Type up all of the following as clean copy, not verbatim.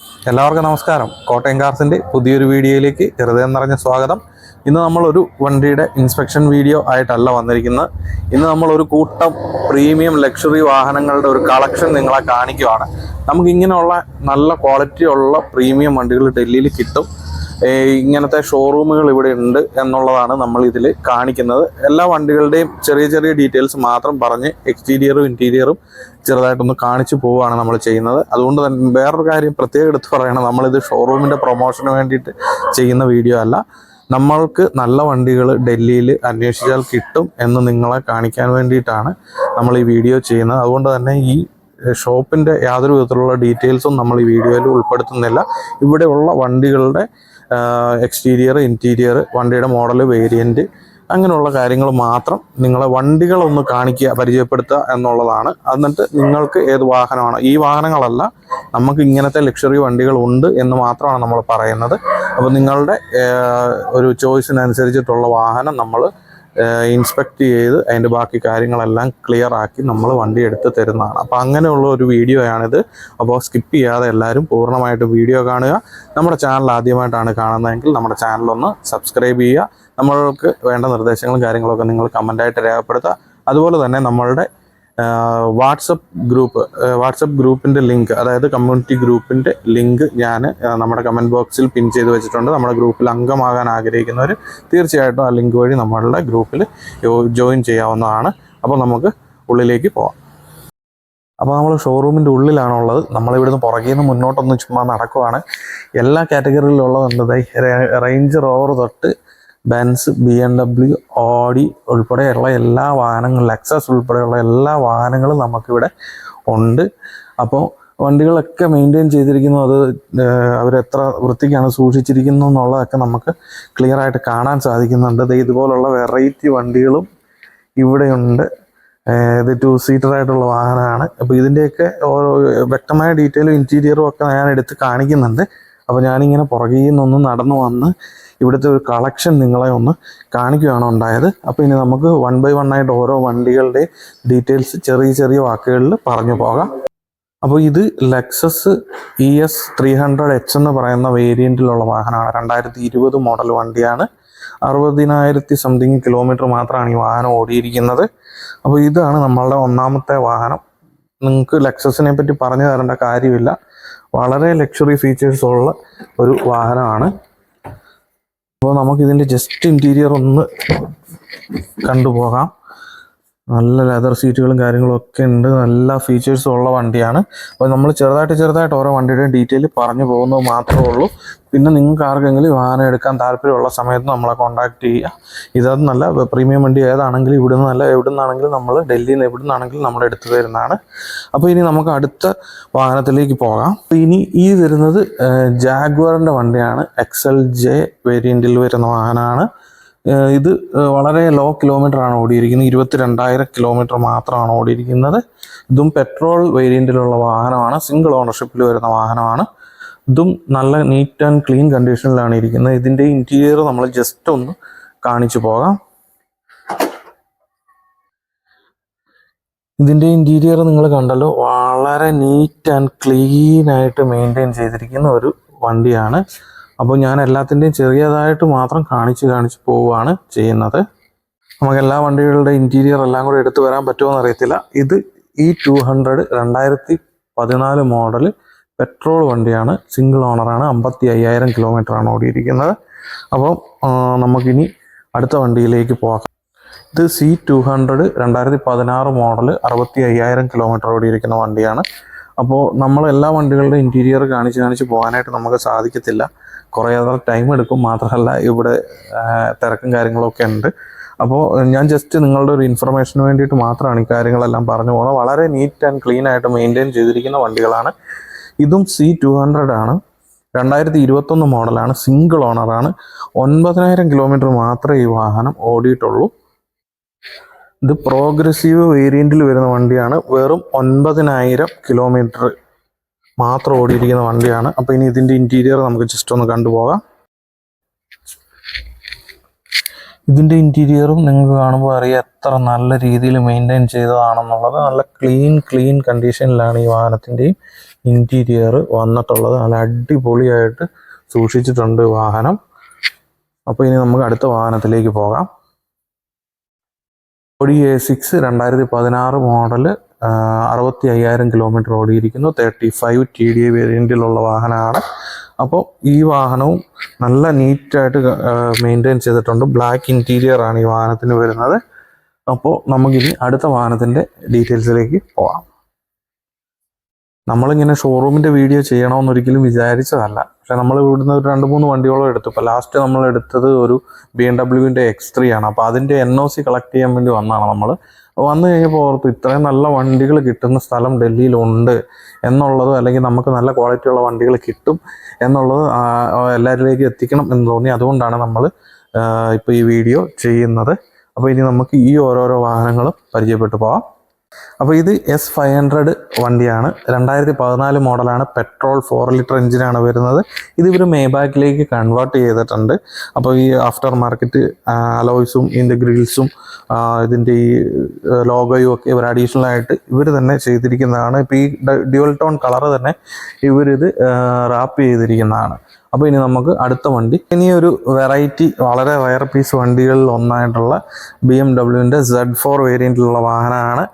എല്ലാവർക്കും നമസ്കാരം. കോട്ടയം കാർസിൻ്റെ പുതിയൊരു വീഡിയോയിലേക്ക് ഹൃദയം നിറഞ്ഞ സ്വാഗതം. ഇന്ന് നമ്മളൊരു വണ്ടിയുടെ ഇൻസ്പെക്ഷൻ വീഡിയോ ആയിട്ടല്ല വന്നിരിക്കുന്നത്. ഇന്ന് നമ്മളൊരു കൂട്ടം പ്രീമിയം ലക്ഷറി വാഹനങ്ങളുടെ ഒരു കളക്ഷൻ നിങ്ങളെ കാണിക്കുകയാണ്. നമുക്കിങ്ങനെയുള്ള നല്ല ക്വാളിറ്റി ഉള്ള പ്രീമിയം വണ്ടികൾ ഡൽഹിയിൽ കിട്ടും. ഇങ്ങനത്തെ ഷോറൂമുകൾ ഇവിടെ ഉണ്ട് എന്നുള്ളതാണ് നമ്മൾ ഇതിൽ കാണിക്കുന്നത്. എല്ലാ വണ്ടികളുടെയും ചെറിയ ചെറിയ ഡീറ്റെയിൽസ് മാത്രം പറഞ്ഞ് എക്സ്റ്റീരിയറും ഇൻറ്റീരിയറും ചെറുതായിട്ടൊന്ന് കാണിച്ചു പോവുകയാണ് നമ്മൾ ചെയ്യുന്നത്. അതുകൊണ്ട് തന്നെ വേറൊരു കാര്യം പ്രത്യേകം എടുത്ത് പറയണം, നമ്മളിത് ഷോറൂമിൻ്റെ പ്രൊമോഷന് വേണ്ടിയിട്ട് ചെയ്യുന്ന വീഡിയോ അല്ല. നമ്മൾക്ക് നല്ല വണ്ടികൾ ഡൽഹിയിൽ അന്വേഷിച്ചാൽ കിട്ടും എന്ന് നിങ്ങളെ കാണിക്കാൻ വേണ്ടിയിട്ടാണ് നമ്മൾ ഈ വീഡിയോ ചെയ്യുന്നത്. അതുകൊണ്ട് തന്നെ ഈ ഷോപ്പിൻ്റെ യാതൊരു വിധത്തിലുള്ള ഡീറ്റെയിൽസും നമ്മൾ ഈ വീഡിയോയിൽ ഉൾപ്പെടുത്തുന്നില്ല. ഇവിടെയുള്ള വണ്ടികളുടെ എക്സ്റ്റീരിയർ, ഇൻറ്റീരിയർ, വണ്ടിയുടെ മോഡൽ, വേരിയൻറ്റ്, അങ്ങനെയുള്ള കാര്യങ്ങൾ മാത്രം നിങ്ങളെ വണ്ടികളൊന്ന് കാണിക്കുക, പരിചയപ്പെടുത്തുക എന്നുള്ളതാണ്. എന്നിട്ട് നിങ്ങൾക്ക് ഏത് വാഹനമാണ്, ഈ വാഹനങ്ങളല്ല, നമുക്ക് ഇങ്ങനത്തെ ലക്ഷറി വണ്ടികൾ ഉണ്ട് എന്ന് മാത്രമാണ് നമ്മൾ പറയുന്നത്. അപ്പോൾ നിങ്ങളുടെ ഒരു ചോയ്സിനനുസരിച്ചിട്ടുള്ള വാഹനം നമ്മൾ ഇൻസ്പെക്ട് ചെയ്ത് അതിൻ്റെ ബാക്കി കാര്യങ്ങളെല്ലാം ക്ലിയർ ആക്കി നമ്മൾ വണ്ടി എടുത്ത് തരുന്നതാണ്. അപ്പോൾ അങ്ങനെയുള്ള ഒരു വീഡിയോയാണിത്. അപ്പോൾ സ്കിപ്പ് ചെയ്യാതെ എല്ലാവരും പൂർണ്ണമായിട്ട് വീഡിയോ കാണുക. നമ്മുടെ ചാനൽ ആദ്യമായിട്ടാണ് കാണുന്നതെങ്കിൽ നമ്മുടെ ചാനലൊന്ന് സബ്സ്ക്രൈബ് ചെയ്യുക. നമ്മൾക്ക് വേണ്ട നിർദ്ദേശങ്ങളും കാര്യങ്ങളൊക്കെ നിങ്ങൾ കമൻ്റായിട്ട് രേഖപ്പെടുത്തുക. അതുപോലെ തന്നെ നമ്മളുടെ വാട്സപ്പ് ഗ്രൂപ്പിൻ്റെ ലിങ്ക്, അതായത് കമ്മ്യൂണിറ്റി ഗ്രൂപ്പിൻ്റെ ലിങ്ക് ഞാൻ നമ്മുടെ കമൻറ്റ് ബോക്സിൽ പിൻ ചെയ്ത് വെച്ചിട്ടുണ്ട്. നമ്മുടെ ഗ്രൂപ്പിൽ അംഗമാകാൻ ആഗ്രഹിക്കുന്നവർ തീർച്ചയായിട്ടും ആ ലിങ്ക് വഴി നമ്മളുടെ ഗ്രൂപ്പിൽ ജോയിൻ ചെയ്യാവുന്നതാണ്. അപ്പോൾ നമുക്ക് ഉള്ളിലേക്ക് പോവാം. അപ്പോൾ നമ്മൾ ഷോറൂമിൻ്റെ ഉള്ളിലാണുള്ളത്. നമ്മളിവിടുന്ന് പുറകിൽ നിന്ന് മുന്നോട്ടൊന്ന് ചുമ്മാ നടക്കുവാണ്. എല്ലാ കാറ്റഗറിയിലുള്ളതുണ്ട്. റേഞ്ച് റോവർ തൊട്ട് ബെൻസ്, BMW, ഓഡി ഉൾപ്പെടെയുള്ള എല്ലാ വാഹനങ്ങളും, ലെക്സസ് ഉൾപ്പെടെയുള്ള എല്ലാ വാഹനങ്ങളും നമുക്കിവിടെ ഉണ്ട്. അപ്പോൾ വണ്ടികളൊക്കെ മെയിൻറ്റെയിൻ ചെയ്തിരിക്കുന്നു, അത് അവരെത്ര വൃത്തിക്കാണ് സൂക്ഷിച്ചിരിക്കുന്നു എന്നുള്ളതൊക്കെ നമുക്ക് ക്ലിയർ ആയിട്ട് കാണാൻ സാധിക്കുന്നുണ്ട്. ഇതുപോലുള്ള വെറൈറ്റി വണ്ടികളും ഇവിടെയുണ്ട്. ഇത് 2 സീറ്റർ ആയിട്ടുള്ള വാഹനമാണ്. അപ്പോൾ ഇതിൻ്റെയൊക്കെ ഓരോ വ്യക്തമായ ഡീറ്റെയിലും ഇൻറ്റീരിയറും ഒക്കെ ഞാൻ എടുത്ത് കാണിക്കുന്നുണ്ട്. അപ്പോൾ ഞാനിങ്ങനെ പുറകിൽ നിന്നൊന്ന് നടന്നു വന്ന് ഇവിടുത്തെ ഒരു കളക്ഷൻ നിങ്ങളെ ഒന്ന് കാണിക്കുകയാണ് ഉണ്ടായത്. അപ്പോൾ ഇനി നമുക്ക് 1 by 1 ആയിട്ട് ഓരോ വണ്ടികളുടെ ഡീറ്റെയിൽസ് ചെറിയ ചെറിയ വാക്കുകളിൽ പറഞ്ഞു പോകാം. അപ്പോൾ ഇത് ലെക്സസ് ES 300H എന്ന് പറയുന്ന വേരിയൻറ്റിലുള്ള വാഹനമാണ്. 2020 മോഡൽ വണ്ടിയാണ്. 60,000 സംതിങ് കിലോമീറ്റർ മാത്രമാണ് ഈ വാഹനം ഓടിയിരിക്കുന്നത്. അപ്പോൾ ഇതാണ് നമ്മളുടെ ഒന്നാമത്തെ വാഹനം. നിങ്ങൾക്ക് ലെക്സസിനെ പറ്റി പറഞ്ഞു തരേണ്ട കാര്യമില്ല. വളരെ ലക്ഷറി ഫീച്ചേഴ്സ് ഉള്ള ഒരു വാഹനമാണ്. അപ്പോൾ നമുക്കിതിൻ്റെ ജസ്റ്റ് ഇൻറ്റീരിയർ ഒന്ന് കണ്ടുപോകാം. നല്ല ലെതർ സീറ്റുകളും കാര്യങ്ങളും ഒക്കെ ഉണ്ട്. നല്ല ഫീച്ചേഴ്സും ഉള്ള വണ്ടിയാണ്. അപ്പോൾ നമ്മൾ ചെറുതായിട്ട് ഓരോ വണ്ടിയുടെയും ഡീറ്റെയിൽ പറഞ്ഞു പോകുന്നത് മാത്രമേ ഉള്ളൂ. പിന്നെ നിങ്ങൾക്ക് ആർക്കെങ്കിലും വാഹനം എടുക്കാൻ താല്പര്യമുള്ള സമയത്ത് നമ്മളെ കോൺടാക്ട് ചെയ്യുക. ഇതത് നല്ല പ്രീമിയം വണ്ടി ഏതാണെങ്കിലും ഇവിടുന്ന് നല്ല എവിടുന്നാണെങ്കിലും നമ്മൾ ഡൽഹിയിൽ നിന്ന് എവിടുന്നാണെങ്കിലും നമ്മൾ എടുത്തു തരുന്നതാണ്. അപ്പോൾ ഇനി നമുക്ക് അടുത്ത വാഹനത്തിലേക്ക് പോകാം. ഇനി ഈ വരുന്നത് ജാഗ്വറിൻ്റെ വണ്ടിയാണ്. XLJ വേരിയൻറ്റിൽ വരുന്ന വാഹനമാണ്. ഇത് വളരെ ലോ കിലോമീറ്റർ ആണ് ഓടിയിരിക്കുന്നത്. 22,000 കിലോമീറ്റർ മാത്രമാണ് ഓടിയിരിക്കുന്നത്. ഇതും പെട്രോൾ വേരിയൻറ്റിലുള്ള വാഹനമാണ്. സിംഗിൾ ഓണർഷിപ്പിൽ വരുന്ന വാഹനമാണ്. ഇതും നല്ല നീറ്റ് ആൻഡ് ക്ലീൻ കണ്ടീഷനിലാണ് ഇരിക്കുന്നത്. ഇതിൻ്റെ ഇൻറ്റീരിയർ നമ്മൾ ജസ്റ്റ് ഒന്ന് കാണിച്ചു പോകാം. ഇതിൻ്റെ ഇൻറ്റീരിയർ നിങ്ങൾ കണ്ടല്ലോ, വളരെ നീറ്റ് ആൻഡ് ക്ലീൻ ആയിട്ട് മെയിൻറ്റെയിൻ ചെയ്തിരിക്കുന്ന ഒരു വണ്ടിയാണ്. അപ്പോൾ ഞാൻ എല്ലാത്തിൻ്റെയും ചെറിയതായിട്ട് മാത്രം കാണിച്ച് പോവുകയാണ് ചെയ്യുന്നത്. നമുക്ക് എല്ലാ വണ്ടികളുടെ ഇൻറ്റീരിയർ എല്ലാം കൂടെ എടുത്തു വരാൻ പറ്റുമോ അറിയത്തില്ല. ഇത് E200 2014 മോഡൽ പെട്രോൾ വണ്ടിയാണ്. സിംഗിൾ ഓണറാണ്. 55,000 കിലോമീറ്ററാണ് ഓടിയിരിക്കുന്നത്. അപ്പോൾ നമുക്കിനി അടുത്ത വണ്ടിയിലേക്ക് പോകാം. ഇത് C200 2016 മോഡൽ 65,000 കിലോമീറ്റർ ഓടിയിരിക്കുന്ന വണ്ടിയാണ്. അപ്പോൾ നമ്മൾ എല്ലാ വണ്ടികളുടെ ഇൻറ്റീരിയർ കാണിച്ച് പോകാനായിട്ട് നമുക്ക് സാധിക്കത്തില്ല. കുറേയേറെ ടൈം എടുക്കും. മാത്രമല്ല ഇവിടെ തിരക്കും കാര്യങ്ങളൊക്കെ ഉണ്ട്. അപ്പോൾ ഞാൻ ജസ്റ്റ് നിങ്ങളുടെ ഒരു ഇൻഫർമേഷന് വേണ്ടിയിട്ട് മാത്രമാണ് ഈ കാര്യങ്ങളെല്ലാം പറഞ്ഞു പോകുന്നത്. വളരെ നീറ്റ് ആൻഡ് ക്ലീൻ ആയിട്ട് മെയിൻറ്റെയിൻ ചെയ്തിരിക്കുന്ന വണ്ടികളാണ്. ഇതും C200 ആണ്. 2021 മോഡലാണ്. സിംഗിൾ ഓണറാണ്. 9,000 കിലോമീറ്റർ മാത്രമേ ഈ വാഹനം ഓടിയിട്ടുള്ളൂ. ഇത് പ്രോഗ്രസീവ് വേരിയൻറ്റിൽ വരുന്ന വണ്ടിയാണ്. വെറും 9,000 കിലോമീറ്റർ മാത്രം ഓടിയിരിക്കുന്ന വണ്ടിയാണ്. അപ്പോൾ ഇനി ഇതിൻ്റെ ഇൻറ്റീരിയർ നമുക്ക് ജസ്റ്റ് ഒന്ന് കണ്ടുപോകാം. ഇതിൻ്റെ ഇൻറ്റീരിയറും നിങ്ങൾക്ക് കാണുമ്പോൾ അറിയാം എത്ര നല്ല രീതിയിൽ മെയിൻറ്റെയിൻ ചെയ്തതാണെന്നുള്ളത്. നല്ല ക്ലീൻ കണ്ടീഷനിലാണ് ഈ വാഹനത്തിൻ്റെയും ഇൻറ്റീരിയർ വന്നിട്ടുള്ളത്. നല്ല അടിപൊളിയായിട്ട് സൂക്ഷിച്ചിട്ടുണ്ട് വാഹനം. അപ്പോൾ ഇനി നമുക്ക് അടുത്ത വാഹനത്തിലേക്ക് പോകാം. Audi A6 2016 മോഡൽ, 65,000 കിലോമീറ്റർ ഓടിയിരിക്കുന്നു. 35 TDI വേരിയൻറ്റിലുള്ള വാഹനമാണ്. അപ്പോൾ ഈ വാഹനവും നല്ല നീറ്റായിട്ട് മെയിൻറ്റെയിൻ ചെയ്തിട്ടുണ്ട്. ബ്ലാക്ക് ഇൻറ്റീരിയർ ആണ് ഈ വാഹനത്തിന് വരുന്നത്. അപ്പോൾ നമുക്കിനി അടുത്ത വാഹനത്തിൻ്റെ ഡീറ്റെയിൽസിലേക്ക് പോകാം. നമ്മളിങ്ങനെ ഷോറൂമിൻ്റെ വീഡിയോ ചെയ്യണമെന്നൊരിക്കലും വിചാരിച്ചതല്ല. പക്ഷെ നമ്മൾ ഇവിടുന്ന് ഒരു 2-3 വണ്ടിയോളം എടുത്തു. ഇപ്പോൾ ലാസ്റ്റ് നമ്മൾ എടുത്തത് ഒരു BMW X3 ആണ്. അപ്പോൾ അതിൻ്റെ NOC കളക്ട് ചെയ്യാൻ വേണ്ടി വന്നതാണ് നമ്മൾ. വന്നു കഴിഞ്ഞപ്പോൾ ഓർത്തു ഇത്രയും നല്ല വണ്ടികൾ കിട്ടുന്ന സ്ഥലം ഡൽഹിയിലുണ്ട് എന്നുള്ളത്, അല്ലെങ്കിൽ നമുക്ക് നല്ല ക്വാളിറ്റിയുള്ള വണ്ടികൾ കിട്ടും എന്നുള്ളത് എല്ലാവരിലേക്കും എത്തിക്കണം എന്ന് തോന്നി. അതുകൊണ്ടാണ് നമ്മൾ ഇപ്പോൾ ഈ വീഡിയോ ചെയ്യുന്നത്. അപ്പോൾ ഇനി നമുക്ക് ഈ ഓരോരോ വാഹനങ്ങളും പരിചയപ്പെട്ടു പോകാം. അപ്പോൾ ഇത് S500 വണ്ടിയാണ്. 2014 മോഡലാണ്. പെട്രോൾ 4 ലിറ്റർ എഞ്ചിനാണ് വരുന്നത്. ഇത് ഇവർ മേബാക്കിലേക്ക് കൺവേർട്ട് ചെയ്തിട്ടുണ്ട്. അപ്പോൾ ഈ ആഫ്റ്റർ മാർക്കറ്റ് അലോയ്സും ഇതിൻ്റെ ഗ്രിൽസും ഇതിൻ്റെ ഈ ലോഗോയും ഒക്കെ ഇവർ അഡീഷണൽ ആയിട്ട് ഇവർ തന്നെ ചെയ്തിരിക്കുന്നതാണ്. ഇപ്പോൾ ഈ ഡ്യുവൽ ടോൺ കളർ തന്നെ ഇവരിത് റാപ്പ് ചെയ്തിരിക്കുന്നതാണ്. അപ്പോൾ ഇനി നമുക്ക് അടുത്ത വണ്ടി, ഇനി ഒരു വെറൈറ്റി വളരെ റയർ പീസ് വണ്ടികളിൽ ഒന്നായിട്ടുള്ള BMW Z4 വേരിയൻറ്റിലുള്ള വാഹനമാണ്.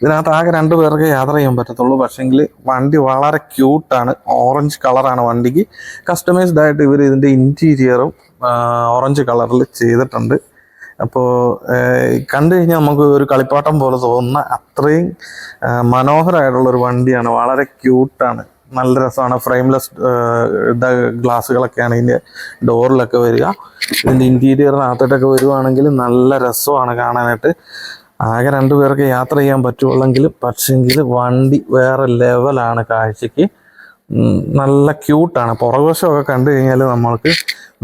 ഇതിനകത്ത് ആകെ 2 പേർക്ക് യാത്ര ചെയ്യാൻ പറ്റത്തുള്ളൂ. പക്ഷേങ്കിൽ വണ്ടി വളരെ ക്യൂട്ടാണ്. ഓറഞ്ച് കളറാണ് വണ്ടിക്ക്. കസ്റ്റമൈസ്ഡ് ആയിട്ട് ഇവർ ഇതിൻ്റെ ഇൻറ്റീരിയറും ഓറഞ്ച് കളറിൽ ചെയ്തിട്ടുണ്ട്. അപ്പോൾ കണ്ടു കഴിഞ്ഞാൽ നമുക്ക് ഒരു കളിപ്പാട്ടം പോലെ തോന്നുന്ന അത്രയും മനോഹരമായിട്ടുള്ളൊരു വണ്ടിയാണ്. വളരെ ക്യൂട്ടാണ്, നല്ല രസമാണ്. ഫ്രെയിംലെസ് ഗ്ലാസ്സുകളൊക്കെയാണ് ഇതിൻ്റെ ഡോറിലൊക്കെ വരിക. ഇതിൻ്റെ ഇൻറ്റീരിയറിനകത്തോട്ടൊക്കെ വരുവാണെങ്കിൽ നല്ല രസമാണ് കാണാനായിട്ട്. ആകെ 2 പേർക്ക് യാത്ര ചെയ്യാൻ പറ്റുള്ളെങ്കിലും പക്ഷെങ്കിൽ വണ്ടി വേറെ ലെവലാണ് കാഴ്ചയ്ക്ക്. നല്ല ക്യൂട്ടാണ്. പുറകുവശമൊക്കെ കണ്ടു കഴിഞ്ഞാൽ നമ്മൾക്ക്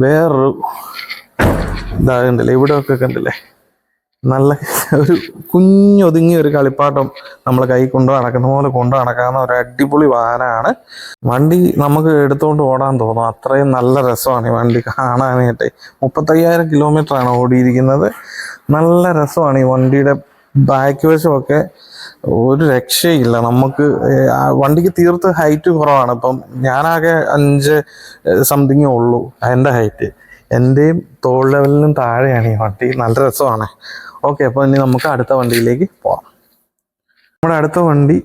വേറൊരു ഇതാകണ്ടില്ലേ, ഇവിടെയൊക്കെ കണ്ടില്ലേ, നല്ല ഒരു കുഞ്ഞൊതുങ്ങിയ ഒരു കളിപ്പാട്ടം നമ്മൾ കൈ കൊണ്ടു നടക്കുന്ന പോലെ കൊണ്ടു നടക്കാവുന്ന ഒരു അടിപൊളി വാഹനമാണ്. വണ്ടി നമുക്ക് എടുത്തുകൊണ്ട് ഓടാൻ തോന്നും, അത്രയും നല്ല രസമാണ് ഈ വണ്ടി കാണാനായിട്ട്. 35,000 കിലോമീറ്ററാണ് ഓടിയിരിക്കുന്നത്. നല്ല രസമാണ് ഈ വണ്ടിയുടെ ബാക്ക് വശമൊക്കെ. ഒരു രക്ഷയില്ല. നമുക്ക് വണ്ടിക്ക് തീർത്ത് ഹൈറ്റ് കുറവാണ്. ഇപ്പം ഞാനാകെ 5 സംതിങ്ങേ ഉള്ളൂ എൻ്റെ ഹൈറ്റ്. എൻ്റെയും തോൾ ലെവലിനും താഴെയാണ് ഈ വണ്ടി. നല്ല രസമാണ്. ഓക്കെ, അപ്പോൾ ഇനി നമുക്ക് അടുത്ത വണ്ടിയിലേക്ക് പോവാം. നമ്മുടെ അടുത്ത വണ്ടി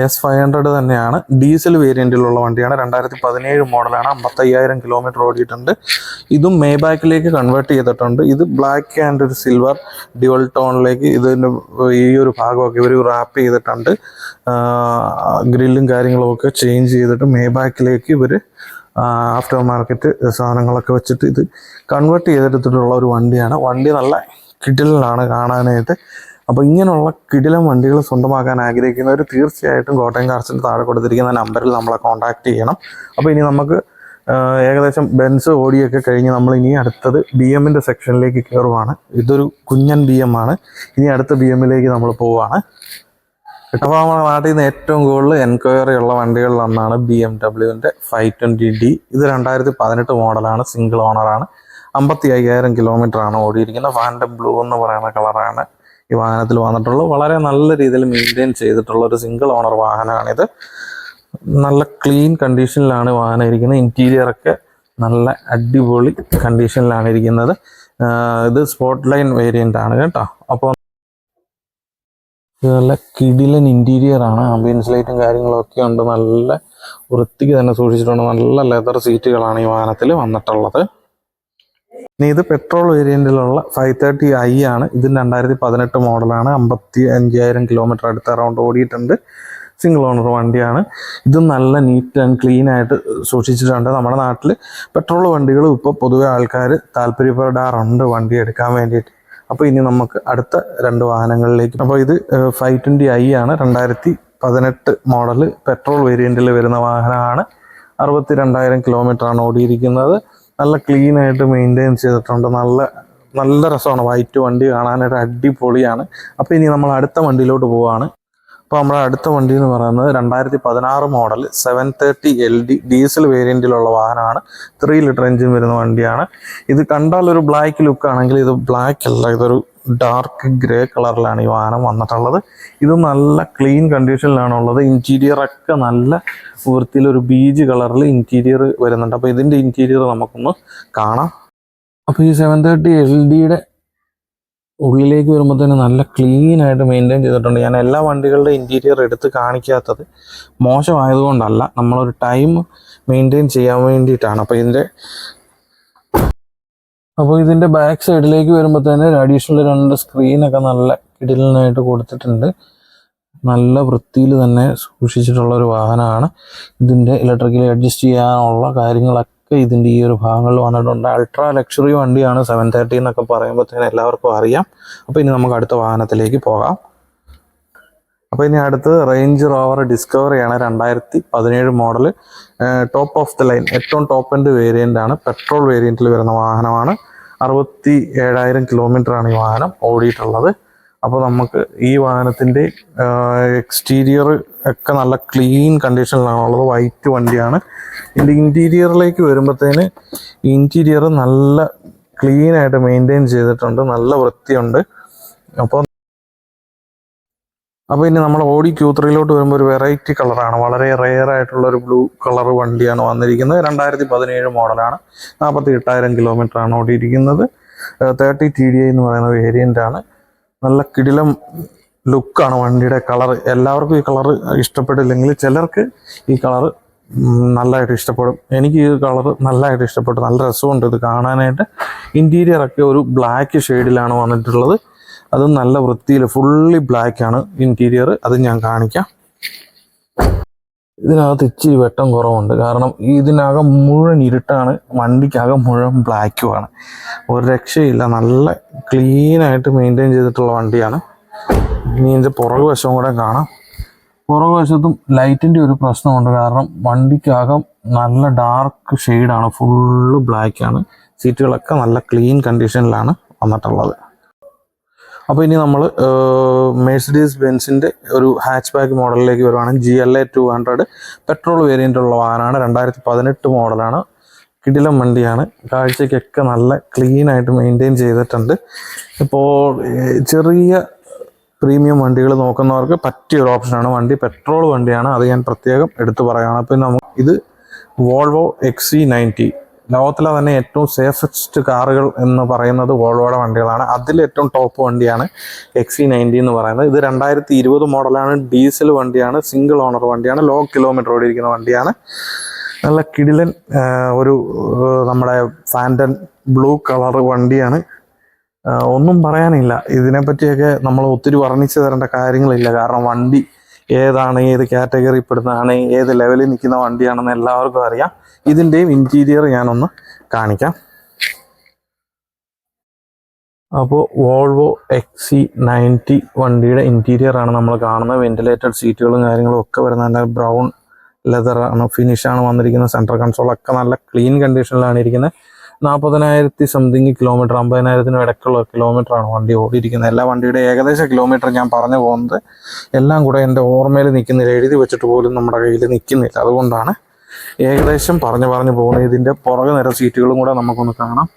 S500 തന്നെയാണ്. ഡീസൽ വേരിയൻറ്റിലുള്ള വണ്ടിയാണ്. 2017 മോഡലാണ്. 55,000 കിലോമീറ്റർ ഓടിയിട്ടുണ്ട്. ഇതും മേബാക്കിലേക്ക് കൺവേർട്ട് ചെയ്തിട്ടുണ്ട്. ഇത് ബ്ലാക്ക് ആൻഡ് ഒരു സിൽവർ ഡ്യുവൽ ടോണിലേക്ക് ഇതിൻ്റെ ഈ ഒരു ഭാഗമൊക്കെ ഇവർ റാപ്പ് ചെയ്തിട്ടുണ്ട്. ഗ്രില്ലും കാര്യങ്ങളും ഒക്കെ ചേഞ്ച് ചെയ്തിട്ട് മേബാക്കിലേക്ക് ഇവർ ആഫ്റ്റർ മാർക്കറ്റ് സാധനങ്ങളൊക്കെ വെച്ചിട്ട് ഇത് കൺവേർട്ട് ചെയ്തെടുത്തിട്ടുള്ള ഒരു വണ്ടിയാണ്. വണ്ടി നല്ല കിടിലനാണ് കാണാനായിട്ട്. അപ്പോൾ ഇങ്ങനെയുള്ള കിടിലൻ വണ്ടികൾ സ്വന്തമാക്കാൻ ആഗ്രഹിക്കുന്നവർ തീർച്ചയായിട്ടും കോട്ടയം കാർസിൻ്റെ താഴെ കൊടുത്തിരിക്കുന്ന നമ്പറിൽ നമ്മളെ കോൺടാക്ട് ചെയ്യണം. അപ്പോൾ ഇനി നമുക്ക് ഏകദേശം ബെൻസ് ഓടിയൊക്കെ കഴിഞ്ഞ് നമ്മൾ ഇനി അടുത്തത് BMൻ്റെ സെക്ഷനിലേക്ക് കയറുവാണ്. ഇതൊരു കുഞ്ഞൻ BM ആണ്. ഇനി അടുത്ത BMലേക്ക് നമ്മൾ പോവുകയാണ്. അപ്പോൾ നമ്മുടെ നാട്ടിൽ നിന്ന് ഏറ്റവും കൂടുതൽ എൻക്വയറി ഉള്ള വണ്ടികളിൽ ഒന്നാണ് BMWൻ്റെ 520D. ഇത് 2018 മോഡലാണ്. സിംഗിൾ ഓണറാണ്. 55,000 കിലോമീറ്ററാണ് ഓടിയിരിക്കുന്നത്. ഫാൻറ്റം ബ്ലൂ എന്ന് പറയുന്ന കളറാണ് ഈ വാഹനത്തിൽ വന്നിട്ടുള്ളത്. വളരെ നല്ല രീതിയിൽ മെയിൻറ്റെയിൻ ചെയ്തിട്ടുള്ള ഒരു സിംഗിൾ ഓണർ വാഹനമാണിത്. നല്ല ക്ലീൻ കണ്ടീഷനിലാണ് വാഹനം ഇരിക്കുന്നത്. ഇൻറ്റീരിയറൊക്കെ നല്ല അടിപൊളി കണ്ടീഷനിലാണ് ഇരിക്കുന്നത്. ഇത് സ്പോട്ട് ലൈൻ വേരിയൻ്റ് ആണ് കേട്ടോ. അപ്പോൾ നല്ല കിടിലൻ ഇൻറ്റീരിയറാണ്. ആംബിയൻസ് ലൈറ്റും കാര്യങ്ങളൊക്കെ ഉണ്ട്. നല്ല വൃത്തിക്ക് തന്നെ സൂക്ഷിച്ചിട്ടുണ്ട്. നല്ല ലെതർ സീറ്റുകളാണ് ഈ വാഹനത്തിൽ വന്നിട്ടുള്ളത്. ഇനി ഇത് പെട്രോൾ വേരിയൻറ്റിലുള്ള 530i ആണ്. ഇതിന് 2018 മോഡലാണ്. 55,000 കിലോമീറ്റർ അടുത്ത അറൗണ്ട് ഓടിയിട്ടുണ്ട്. സിംഗിൾ ഓണർ വണ്ടിയാണ്. ഇതും നല്ല നീറ്റ് ആൻഡ് ക്ലീൻ ആയിട്ട് സൂക്ഷിച്ചിട്ടുണ്ട്. നമ്മുടെ നാട്ടിൽ പെട്രോൾ വണ്ടികളും ഇപ്പോൾ പൊതുവെ ആൾക്കാർ താല്പര്യപ്പെടാറുണ്ട് വണ്ടി എടുക്കാൻ വേണ്ടിയിട്ട്. അപ്പോൾ ഇനി നമുക്ക് അടുത്ത 2 വാഹനങ്ങളിലേക്ക്. അപ്പോൾ ഇത് 520i ആണ്. 2018 മോഡൽ പെട്രോൾ വേരിയൻറ്റിൽ വരുന്ന വാഹനമാണ്. 62,000 കിലോമീറ്ററാണ് ഓടിയിരിക്കുന്നത്. നല്ല ക്ലീൻ ആയിട്ട് മെയിൻറ്റെയിൻ ചെയ്തിട്ടുണ്ട്. നല്ല രസമാണ്. വൈറ്റ് വണ്ടി കാണാനായിട്ട് അടിപൊളിയാണ്. അപ്പോൾ ഇനി നമ്മൾ അടുത്ത വണ്ടിയിലോട്ട് പോവുകയാണ്. അപ്പോൾ നമ്മുടെ അടുത്ത വണ്ടി എന്ന് പറയുന്നത് 2016 മോഡൽ 730LD ഡീസൽ വേരിയൻറ്റിലുള്ള വാഹനമാണ്. 3 ലിറ്റർ എഞ്ചിൻ വരുന്ന വണ്ടിയാണ്. ഇത് കണ്ടാൽ ഒരു ബ്ലാക്ക് ലുക്ക് ആണെങ്കിൽ ഇത് ബ്ലാക്ക് അല്ല, ഇതൊരു ഡാർക്ക് ഗ്രേ കളറിലാണ് ഈ വാഹനം വന്നിട്ടുള്ളത്. ഇത് നല്ല ക്ലീൻ കണ്ടീഷനിലാണുള്ളത്. ഇൻറ്റീരിയറൊക്കെ നല്ല വൃത്തിയിലൊരു ബീജ് കളറിൽ ഇൻറ്റീരിയർ വരുന്നുണ്ട്. അപ്പോൾ ഇതിൻ്റെ ഇൻറ്റീരിയർ നമുക്കൊന്ന് കാണാം. അപ്പോൾ ഈ 730 LDയുടെ ഉള്ളിലേക്ക് വരുമ്പോൾ തന്നെ നല്ല ക്ലീൻ ആയിട്ട് മെയിൻറ്റെയിൻ ചെയ്തിട്ടുണ്ട്. ഞാൻ എല്ലാ വണ്ടികളുടെ ഇൻറ്റീരിയർ എടുത്ത് കാണിക്കാത്തത് മോശമായതുകൊണ്ടല്ല, നമ്മളൊരു ടൈം മെയിൻറ്റെയിൻ ചെയ്യാൻ വേണ്ടിയിട്ടാണ്. അപ്പോൾ ഇതിൻ്റെ ബാക്ക് സൈഡിലേക്ക് വരുമ്പോൾ തന്നെ അഡീഷണൽ 2 സ്ക്രീനൊക്കെ നല്ല കിടിലനായിട്ട് കൊടുത്തിട്ടുണ്ട്. നല്ല വൃത്തിയിൽ തന്നെ സൂക്ഷിച്ചിട്ടുള്ള ഒരു വാഹനമാണ്. ഇതിൻ്റെ ഇലക്ട്രിക്കലി അഡ്ജസ്റ്റ് ചെയ്യാനുള്ള കാര്യങ്ങളൊക്കെ ഇതിൻ്റെ ഈ ഒരു ഭാഗങ്ങളിൽ വന്നിട്ടുണ്ട്. അൾട്രാ ലക്ഷറി വണ്ടിയാണ് 730 എന്നൊക്കെ പറയുമ്പോഴത്തേന് എല്ലാവർക്കും അറിയാം. അപ്പോൾ ഇനി നമുക്ക് അടുത്ത വാഹനത്തിലേക്ക് പോകാം. അപ്പോൾ ഇനി അടുത്ത് റേഞ്ച് റോവർ ഡിസ്കവറിയാണ്. 2017 model, top of the line, ഏറ്റവും ടോപ്പ് എൻഡ് വേരിയൻ്റ് ആണ്. പെട്രോൾ വേരിയൻറ്റിൽ വരുന്ന വാഹനമാണ്. 67,000 കിലോമീറ്ററാണ് ഈ വാഹനം ഓടിയിട്ടുള്ളത്. അപ്പോൾ നമുക്ക് ഈ വാഹനത്തിൻ്റെ എക്സ്റ്റീരിയർ ഒക്കെ നല്ല ക്ലീൻ കണ്ടീഷനിലാണുള്ളത്. വൈറ്റ് വണ്ടിയാണ്. ഇതിൻ്റെ ഇൻറ്റീരിയറിലേക്ക് വരുമ്പോഴത്തേന് ഇൻറ്റീരിയർ നല്ല ക്ലീനായിട്ട് മെയിൻറ്റെയിൻ ചെയ്തിട്ടുണ്ട്, നല്ല വൃത്തിയുണ്ട്. അപ്പോൾ ഇനി നമ്മൾ ഓഡി Q3 വരുമ്പോൾ ഒരു വെറൈറ്റി കളറാണ്, വളരെ റെയർ ആയിട്ടുള്ള ഒരു ബ്ലൂ കളർ വണ്ടിയാണ് വന്നിരിക്കുന്നത്. 2017 മോഡലാണ്. 48,000 കിലോമീറ്ററാണ് ഓടിയിരിക്കുന്നത്. 30 TDI എന്ന് പറയുന്ന വേരിയൻ്റ് ആണ്. നല്ല കിടിലം ലുക്കാണ് വണ്ടിയുടെ കളർ. എല്ലാവർക്കും ഈ കളർ ഇഷ്ടപ്പെട്ടില്ലെങ്കിൽ ചിലർക്ക് ഈ കളർ നല്ലതായിട്ട് ഇഷ്ടപ്പെടും. എനിക്ക് ഈ കളർ നല്ലതായിട്ട് ഇഷ്ടപ്പെട്ടു. നല്ല രസമുണ്ട് ഇത് കാണാനായിട്ട്. ഇൻറ്റീരിയറൊക്കെ ഒരു ബ്ലാക്ക് ഷെയ്ഡിലാണ് വന്നിട്ടുള്ളത്. അതും നല്ല വൃത്തിയിൽ ഫുള്ളി ബ്ലാക്കാണ് ഇൻറ്റീരിയർ. അത് ഞാൻ കാണിക്കാം. ഇതിനകത്ത് ഇച്ചിരി വെട്ടം കുറവുണ്ട്, കാരണം ഇതിനകം മുഴുവൻ ഇരുട്ടാണ്, വണ്ടിക്കകം മുഴുവൻ ബ്ലാക്കുമാണ്. ഒരു രക്ഷയില്ല. നല്ല ക്ലീനായിട്ട് മെയിൻറ്റെയിൻ ചെയ്തിട്ടുള്ള വണ്ടിയാണ്. ഇനി ഇതിൻ്റെ പുറകു വശവും കൂടെ കാണാം. പുറകു വശത്തും ലൈറ്റിൻ്റെ ഒരു പ്രശ്നമുണ്ട്, കാരണം വണ്ടിക്കകം നല്ല ഡാർക്ക് ഷെയ്ഡാണ്, ഫുള്ള് ബ്ലാക്കാണ്. സീറ്റുകളൊക്കെ നല്ല ക്ലീൻ കണ്ടീഷനിലാണ് വന്നിട്ടുള്ളത്. അപ്പോൾ ഇനി നമ്മൾ മെഴ്സിഡീസ് ബെൻസിൻ്റെ ഒരു ഹാച്ച് ബാക്ക് മോഡലിലേക്ക് വരുവാണെങ്കിൽ GLA 200 പെട്രോൾ വേരിയൻ്റുള്ള വാഹനമാണ്. 2018 മോഡലാണ്. കിടിലം വണ്ടിയാണ്. കാഴ്ചയ്ക്കൊക്കെ നല്ല ക്ലീനായിട്ട് മെയിൻറ്റെയിൻ ചെയ്തിട്ടുണ്ട്. ഇപ്പോൾ ചെറിയ പ്രീമിയം വണ്ടികൾ നോക്കുന്നവർക്ക് പറ്റിയൊരു ഓപ്ഷനാണ്. വണ്ടി പെട്രോൾ വണ്ടിയാണ്, അത് ഞാൻ പ്രത്യേകം എടുത്തു പറയുകയാണ്. അപ്പോൾ ഇത് വോൾവോ XC90, ലോകത്തിലെ തന്നെ ഏറ്റവും സേഫസ്റ്റ് കാറുകൾ എന്ന് പറയുന്നത് വോൾവോയുടെ വണ്ടികളാണ്. അതിൽ ഏറ്റവും ടോപ്പ് വണ്ടിയാണ് XC90 എന്ന് പറയുന്നത്. ഇത് 2020 മോഡലാണ്. ഡീസൽ വണ്ടിയാണ്, സിംഗിൾ ഓണർ വണ്ടിയാണ്, ലോ കിലോമീറ്റർ ഓടിയിരിക്കുന്ന വണ്ടിയാണ്. നല്ല കിടിലൻ ഒരു നമ്മുടെ ഫാൻറ്റൻ ബ്ലൂ കളർ വണ്ടിയാണ്. ഒന്നും പറയാനില്ല. ഇതിനെപ്പറ്റിയൊക്കെ നമ്മൾ ഒത്തിരി വർണ്ണിച്ചു തരേണ്ട കാര്യങ്ങളില്ല, കാരണം വണ്ടി ഏതാണ്, ഏത് കാറ്റഗറി പെടുന്നതാണ്, ഏത് ലെവലിൽ നിൽക്കുന്ന വണ്ടിയാണെന്ന് എല്ലാവർക്കും അറിയാം. ഇതിൻ്റെയും ഇൻറ്റീരിയർ ഞാനൊന്ന് കാണിക്കാം. അപ്പോൾ വോൾവോ XC90 വണ്ടിയുടെ ഇൻറ്റീരിയറാണ് നമ്മൾ കാണുന്നത്. വെന്റിലേറ്റഡ് സീറ്റുകളും കാര്യങ്ങളും ഒക്കെ വരുന്ന നല്ല ബ്രൗൺ ലെതറാണ്, ഫിനിഷാണ് വന്നിരിക്കുന്നത്. സെൻട്രൽ കൺസോളൊക്കെ നല്ല ക്ലീൻ കണ്ടീഷനിലാണ് ഇരിക്കുന്നത്. 40,000 സംതിങ് കിലോമീറ്റർ, 50,000 ഇടയ്ക്കുള്ള കിലോമീറ്ററാണ് വണ്ടി ഓടിയിരിക്കുന്നത്. എല്ലാ വണ്ടിയുടെ ഏകദേശം കിലോമീറ്റർ ഞാൻ പറഞ്ഞു പോകുന്നത് എല്ലാം കൂടെ എൻ്റെ ഓർമ്മയിൽ നിൽക്കുന്നില്ല, എഴുതി വെച്ചിട്ട് പോലും നമ്മുടെ കയ്യിൽ നിൽക്കുന്നില്ല. അതുകൊണ്ടാണ് ഏകദേശം പറഞ്ഞു പോകുന്നത്. ഇതിൻ്റെ പുറകെ നിര സീറ്റുകളും കൂടെ നമുക്കൊന്ന് കാണാം.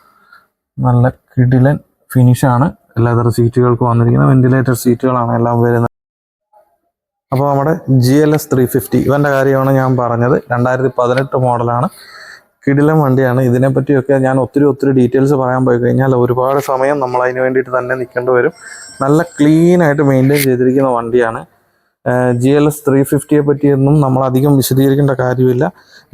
നല്ല കിടിലൻ ഫിനിഷാണ് ലെതർ സീറ്റുകൾക്ക് വന്നിരിക്കുന്നത്. വെന്റിലേറ്റഡ് സീറ്റുകളാണ് എല്ലാം വരുന്നത്. അപ്പോൾ നമ്മുടെ GLS 350 ഇവൻ്റെ കാര്യമാണ് ഞാൻ പറഞ്ഞത്. 2018 മോഡലാണ്. കിടിലൻ വണ്ടിയാണ്. ഇതിനെപ്പറ്റിയൊക്കെ ഞാൻ ഒത്തിരി ഡീറ്റെയിൽസ് പറയാൻ പോയി കഴിഞ്ഞാൽ ഒരുപാട് സമയം നമ്മൾ അതിന് വേണ്ടിയിട്ട് തന്നെ നിൽക്കേണ്ടി വരും. നല്ല ക്ലീനായിട്ട് മെയിൻറ്റെയിൻ ചെയ്തിരിക്കുന്ന വണ്ടിയാണ്. GLS 350യെ പറ്റിയൊന്നും നമ്മൾ അധികം വിശദീകരിക്കേണ്ട കാര്യമില്ല.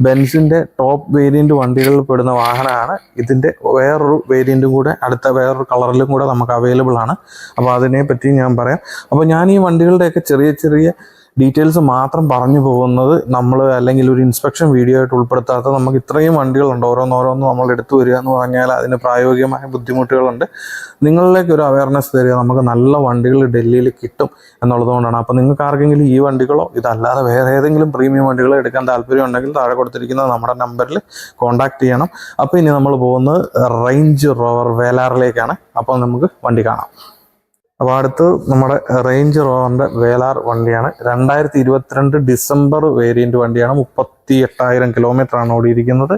ബെൻസിൻ്റെ ടോപ്പ് വേരിയൻ്റ് വണ്ടികളിൽ പെടുന്ന വാഹനമാണ്. ഇതിൻ്റെ വേറൊരു വേരിയൻറ്റും കൂടെ അടുത്ത വേറൊരു കളറിലും കൂടെ നമുക്ക് അവൈലബിൾ ആണ്. അപ്പോൾ അതിനെപ്പറ്റി ഞാൻ പറയാം. അപ്പോൾ ഞാൻ ഈ വണ്ടികളുടെയൊക്കെ ചെറിയ ഡീറ്റെയിൽസ് മാത്രം പറഞ്ഞു പോകുന്നത് നമ്മൾ അല്ലെങ്കിൽ ഒരു ഇൻസ്പെക്ഷൻ വീഡിയോ ആയിട്ട് ഉൾപ്പെടുത്താത്ത, നമുക്ക് ഇത്രയും വണ്ടികളുണ്ട്, ഓരോന്നോരോന്ന് നമ്മൾ എടുത്തു വരിക എന്ന് പറഞ്ഞാൽ അതിന് പ്രായോഗികമായ ബുദ്ധിമുട്ടുകളുണ്ട്. നിങ്ങളിലേക്ക് ഒരു അവയർനെസ് തരിക, നമുക്ക് നല്ല വണ്ടികൾ ഡൽഹിയിൽ കിട്ടും എന്നുള്ളതുകൊണ്ടാണ്. അപ്പോൾ നിങ്ങൾക്ക് ആർക്കെങ്കിലും ഈ വണ്ടികളോ ഇതല്ലാതെ വേറെ ഏതെങ്കിലും പ്രീമിയം വണ്ടികൾ എടുക്കാൻ താല്പര്യം ഉണ്ടെങ്കിൽ താഴെ കൊടുത്തിരിക്കുന്ന നമ്മുടെ നമ്പറിൽ കോൺടാക്ട് ചെയ്യണം. അപ്പോൾ ഇനി നമ്മൾ പോകുന്നത് റേഞ്ച് റോവർ വേലാറിലേക്കാണ്. അപ്പോൾ നമുക്ക് വണ്ടി കാണാം. അപ്പോൾ അടുത്ത് നമ്മുടെ റേഞ്ച് റോവറിൻ്റെ വേലാർ വണ്ടിയാണ്. 2022 ഡിസംബർ വേരിയൻ്റ് വണ്ടിയാണ്. 38,000 കിലോമീറ്ററാണ് ഓടിയിരിക്കുന്നത്.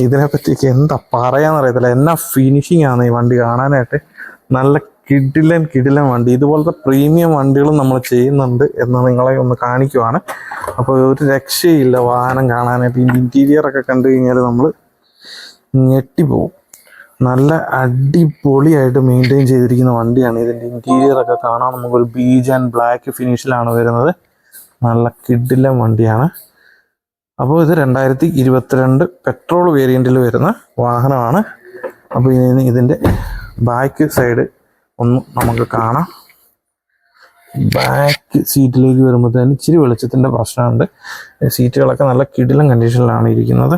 ഇതിനെപ്പറ്റിയൊക്കെ എന്താ പറയാന്നറിയത്തില്ല. എന്നാ ഫിനിഷിംഗ് ആണ് ഈ വണ്ടി കാണാനായിട്ട്. നല്ല കിടിലൻ വണ്ടി. ഇതുപോലത്തെ പ്രീമിയം വണ്ടികളും നമ്മൾ ചെയ്യുന്നുണ്ട് എന്ന് നിങ്ങളെ ഒന്ന് കാണിക്കുവാണ്. അപ്പോൾ ഒരു രക്ഷയില്ല വാഹനം കാണാനായിട്ട്. ഇതിൻ്റെ ഇൻറ്റീരിയറൊക്കെ കണ്ടു കഴിഞ്ഞാൽ നമ്മൾ ഞെട്ടിപ്പോവും. നല്ല അടിപൊളിയായിട്ട് മെയിൻറ്റെയിൻ ചെയ്തിരിക്കുന്ന വണ്ടിയാണ്. ഇതിൻ്റെ ഇൻറ്റീരിയറൊക്കെ കാണാൻ നമുക്കൊരു ബീജ് ആൻഡ് ബ്ലാക്ക് ഫിനിഷിലാണ് വരുന്നത്. നല്ല കിടിലൻ വണ്ടിയാണ്. അപ്പോൾ ഇത് 2022 പെട്രോൾ വേരിയൻറ്റിൽ വരുന്ന വാഹനമാണ്. അപ്പോൾ ഇതിൻ്റെ ബാക്ക് സൈഡ് ഒന്ന് നമുക്ക് കാണാം. ബാക്ക് സീറ്റിലേക്ക് വരുമ്പോൾ തന്നെ ഇച്ചിരി വെളിച്ചത്തിൻ്റെ പ്രശ്നമുണ്ട്. സീറ്റുകളൊക്കെ നല്ല കിടിലൻ കണ്ടീഷനിലാണ് ഇരിക്കുന്നത്.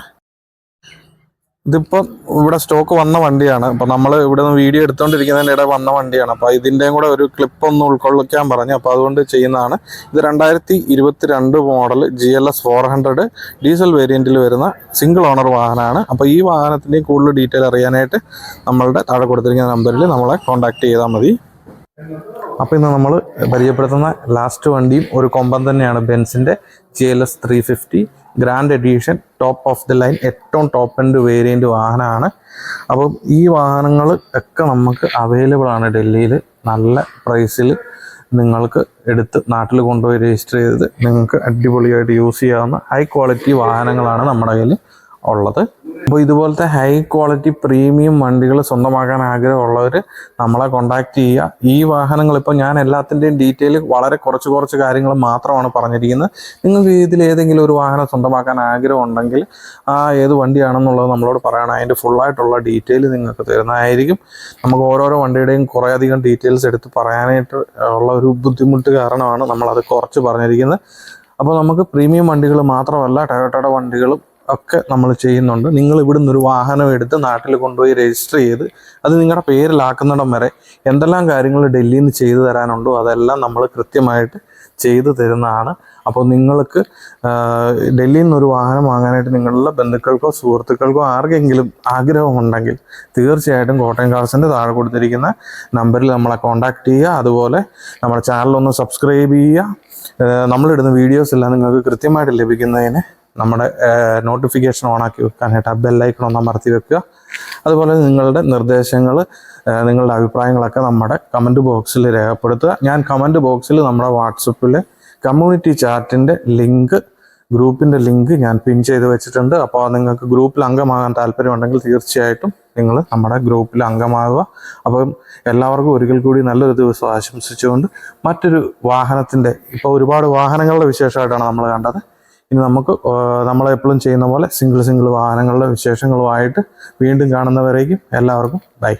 ഇതിപ്പോൾ ഇവിടെ സ്റ്റോക്ക് വന്ന വണ്ടിയാണ്. അപ്പോൾ നമ്മൾ ഇവിടെ നിന്ന് വീഡിയോ എടുത്തുകൊണ്ടിരിക്കുന്നതിൻ്റെ ഇടയിൽ വന്ന വണ്ടിയാണ്. അപ്പോൾ ഇതിൻ്റെയും കൂടെ ഒരു ക്ലിപ്പ് ഒന്ന് ഉൾക്കൊള്ളിക്കാൻ പറഞ്ഞു. അപ്പോൾ അതുകൊണ്ട് ചെയ്യുന്നതാണ്. ഇത് 2022 മോഡൽ GLS 400 ഡീസൽ വേരിയൻറ്റിൽ വരുന്ന സിംഗിൾ ഓണർ വാഹനമാണ്. അപ്പോൾ ഈ വാഹനത്തിൻ്റെയും കൂടുതൽ ഡീറ്റെയിൽ അറിയാനായിട്ട് നമ്മളുടെ താഴെ കൊടുത്തിരിക്കുന്ന നമ്പറിൽ നമ്മളെ കോൺടാക്ട് ചെയ്താൽ മതി. അപ്പോൾ ഇന്ന് നമ്മൾ പരിചയപ്പെടുത്തുന്ന ലാസ്റ്റ് വണ്ടിയും ഒരു കൊമ്പൻ തന്നെയാണ്. ബെൻസിൻ്റെ GLS 350 grand edition top of the line ഏറ്റവും ടോപ്പ് എൻഡ് വേരിയൻ്റ് വാഹനമാണ്. അപ്പം ഈ വാഹനങ്ങൾ ഒക്കെ നമുക്ക് അവൈലബിൾ ആണ് ഡൽഹിയിൽ. നല്ല പ്രൈസിൽ നിങ്ങൾക്ക് എടുത്ത് നാട്ടിൽ കൊണ്ടുപോയി രജിസ്റ്റർ ചെയ്ത് നിങ്ങൾക്ക് അടിപൊളിയായിട്ട് യൂസ് ചെയ്യാവുന്ന ഹൈ ക്വാളിറ്റി വാഹനങ്ങളാണ് നമ്മുടെ കയ്യിൽ ഉള്ളത്. അപ്പോൾ ഇതുപോലത്തെ ഹൈ ക്വാളിറ്റി പ്രീമിയം വണ്ടികൾ സ്വന്തമാക്കാൻ ആഗ്രഹമുള്ളവർ നമ്മളെ കോണ്ടാക്ട് ചെയ്യുക. ഈ വാഹനങ്ങൾ ഇപ്പോൾ ഞാൻ എല്ലാത്തിൻ്റെയും ഡീറ്റെയിൽ വളരെ കുറച്ച് കാര്യങ്ങൾ മാത്രമാണ് പറഞ്ഞിരിക്കുന്നത്. നിങ്ങൾക്ക് ഇതിൽ ഏതെങ്കിലും ഒരു വാഹനം സ്വന്തമാക്കാൻ ആഗ്രഹം ഉണ്ടെങ്കിൽ ഏത് വണ്ടിയാണെന്നുള്ളത് നമ്മളോട് പറയണം. അതിൻ്റെ ഫുള്ളായിട്ടുള്ള ഡീറ്റെയിൽ നിങ്ങൾക്ക് തരുന്നതായിരിക്കും. നമുക്ക് ഓരോരോ വണ്ടിയുടെയും കുറേയധികം ഡീറ്റെയിൽസ് എടുത്ത് പറയാനായിട്ട് ഉള്ള ഒരു ബുദ്ധിമുട്ട് കാരണമാണ് നമ്മളത് കുറച്ച് പറഞ്ഞിരിക്കുന്നത്. അപ്പോൾ നമുക്ക് പ്രീമിയം വണ്ടികൾ മാത്രമല്ല ടൊയോട്ടയുടെ വണ്ടികളും ഒക്കെ നമ്മൾ ചെയ്യുന്നുണ്ട്. നിങ്ങൾ ഇവിടുന്ന് ഒരു വാഹനം എടുത്ത് നാട്ടിൽ കൊണ്ടുപോയി രജിസ്റ്റർ ചെയ്ത് അത് നിങ്ങളുടെ പേരിലാക്കുന്നിടം വരെ എന്തെല്ലാം കാര്യങ്ങൾ ഡൽഹിയിൽ നിന്ന് ചെയ്തു തരാനുണ്ടോ അതെല്ലാം നമ്മൾ കൃത്യമായിട്ട് ചെയ്തു തരുന്നതാണ്. അപ്പോൾ നിങ്ങൾക്ക് ഡൽഹിയിൽ നിന്നൊരു വാഹനം വാങ്ങാനായിട്ട് നിങ്ങളുടെ ബന്ധുക്കൾക്കോ സുഹൃത്തുക്കൾക്കോ ആർക്കെങ്കിലും ആഗ്രഹമുണ്ടെങ്കിൽ തീർച്ചയായിട്ടും കോട്ടയം കാർസിൻ്റെ താഴെ കൊടുത്തിരിക്കുന്ന നമ്പറിൽ നമ്മളെ കോൺടാക്ട് ചെയ്യുക. അതുപോലെ നമ്മുടെ ചാനലൊന്ന് സബ്സ്ക്രൈബ് ചെയ്യുക. നമ്മളിടുന്ന വീഡിയോസ് എല്ലാം നിങ്ങൾക്ക് കൃത്യമായിട്ട് ലഭിക്കുന്നതിന് നമ്മുടെ നോട്ടിഫിക്കേഷൻ ഓണാക്കി വെക്കാനായിട്ട് ആ ബെല്ലൈക്കൺ ഒന്ന് അമർത്തി വെക്കുക. അതുപോലെ നിങ്ങളുടെ നിർദ്ദേശങ്ങൾ നിങ്ങളുടെ അഭിപ്രായങ്ങളൊക്കെ നമ്മുടെ കമൻറ്റ് ബോക്സിൽ രേഖപ്പെടുത്തുക. ഞാൻ കമൻറ്റ് ബോക്സിൽ നമ്മുടെ വാട്സപ്പിലെ കമ്മ്യൂണിറ്റി ചാറ്റിൻ്റെ ലിങ്ക് ഗ്രൂപ്പിൻ്റെ ലിങ്ക് ഞാൻ പിൻ ചെയ്ത് വെച്ചിട്ടുണ്ട്. അപ്പോൾ നിങ്ങൾക്ക് ഗ്രൂപ്പിൽ അംഗമാകാൻ താല്പര്യമുണ്ടെങ്കിൽ തീർച്ചയായിട്ടും നിങ്ങൾ നമ്മുടെ ഗ്രൂപ്പിൽ അംഗമാകുക. അപ്പം എല്ലാവർക്കും ഒരിക്കൽ കൂടി നല്ലൊരു ദിവസം ആശംസിച്ചുകൊണ്ട് മറ്റൊരു വാഹനത്തിൻ്റെ ഇപ്പോൾ ഒരുപാട് വാഹനങ്ങളുടെ വിശേഷമായിട്ടാണ് നമ്മൾ കണ്ടത്. ഇനി നമുക്ക് നമ്മളെപ്പോഴും ചെയ്യുന്ന പോലെ സിംഗിൾ വാഹനങ്ങളുടെ വിശേഷങ്ങളുമായിട്ട് വീണ്ടും കാണുന്നവരേക്കും എല്ലാവർക്കും ബൈ.